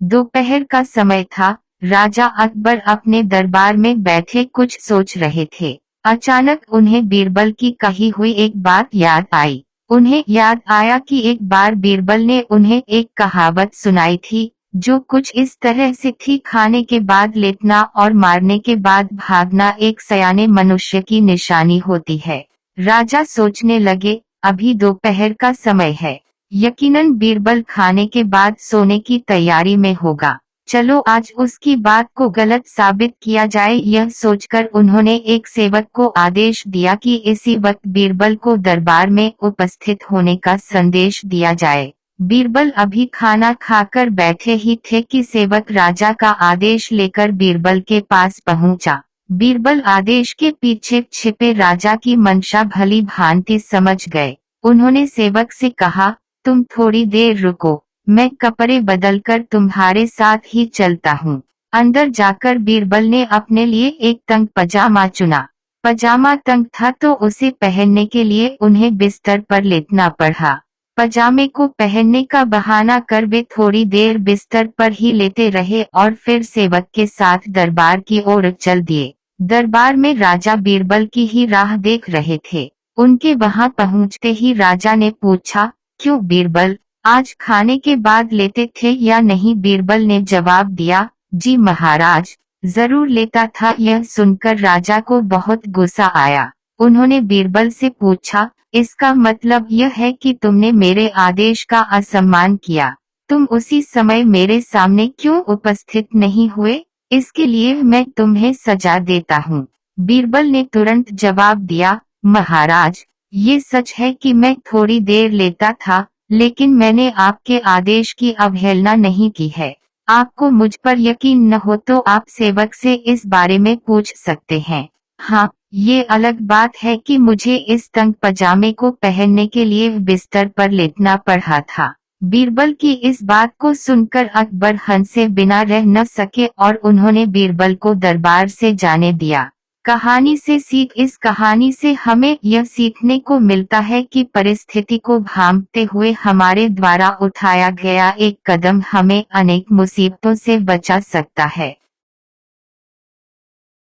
दोपहर का समय था। राजा अकबर अपने दरबार में बैठे कुछ सोच रहे थे। अचानक उन्हें बीरबल की कही हुई एक बात याद आई। उन्हें याद आया कि एक बार बीरबल ने उन्हें एक कहावत सुनाई थी, जो कुछ इस तरह से थी, खाने के बाद लेटना और मारने के बाद भागना एक सयाने मनुष्य की निशानी होती है। राजा सोचने लगे, अभी दोपहर का समय है, यकीनन बीरबल खाने के बाद सोने की तैयारी में होगा। चलो आज उसकी बात को गलत साबित किया जाए। यह सोचकर उन्होंने एक सेवक को आदेश दिया कि इसी वक्त बीरबल को दरबार में उपस्थित होने का संदेश दिया जाए। बीरबल अभी खाना खाकर बैठे ही थे कि सेवक राजा का आदेश लेकर बीरबल के पास पहुंचा। बीरबल आदेश के पीछे छिपे राजा की मंशा भली भांति समझ गए। उन्होंने सेवक से कहा, तुम थोड़ी देर रुको, मैं कपड़े बदलकर तुम्हारे साथ ही चलता हूँ। अंदर जाकर बीरबल ने अपने लिए एक तंग पजामा चुना। पजामा तंग था तो उसे पहनने के लिए उन्हें बिस्तर पर लेटना पड़ा। पजामे को पहनने का बहाना कर वे थोड़ी देर बिस्तर पर ही लेटे रहे और फिर सेवक के साथ दरबार की ओर चल दिए। दरबार में राजा बीरबल की ही राह देख रहे थे। उनके वहां पहुंचते ही राजा ने पूछा, क्यों बीरबल, आज खाने के बाद लेते थे या नहीं? बीरबल ने जवाब दिया, जी महाराज, जरूर लेता था। यह सुनकर राजा को बहुत गुस्सा आया। उन्होंने बीरबल से पूछा, इसका मतलब यह है कि तुमने मेरे आदेश का असम्मान किया। तुम उसी समय मेरे सामने क्यों उपस्थित नहीं हुए? इसके लिए मैं तुम्हें सजा देता हूँ। बीरबल ने तुरंत जवाब दिया, महाराज, ये सच है कि मैं थोड़ी देर लेता था, लेकिन मैंने आपके आदेश की अवहेलना नहीं की है। आपको मुझ पर यकीन न हो तो आप सेवक से इस बारे में पूछ सकते हैं। हाँ, ये अलग बात है कि मुझे इस तंग पजामे को पहनने के लिए बिस्तर पर लेटना पड़ा था। बीरबल की इस बात को सुनकर अकबर हंसे बिना रह न सके और उन्होंने बीरबल को दरबार से जाने दिया। कहानी से सीख। इस कहानी से हमें यह सीखने को मिलता है कि परिस्थिति को भांपते हुए हमारे द्वारा उठाया गया एक कदम हमें अनेक मुसीबतों से बचा सकता है।